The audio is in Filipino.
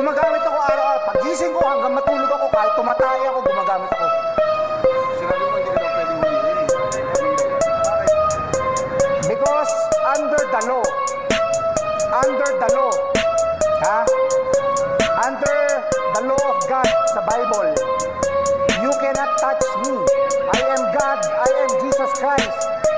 Gumagamit ako araw-araw. Pagising ko hanggang matulog ako, kahit tumatay ako, gumagamit ako. Sinabi mo hindi ka daw pwedeng huliin. Because under the law, ha? Under the law of God sa Bible, you cannot touch me. I am God, I am Jesus Christ.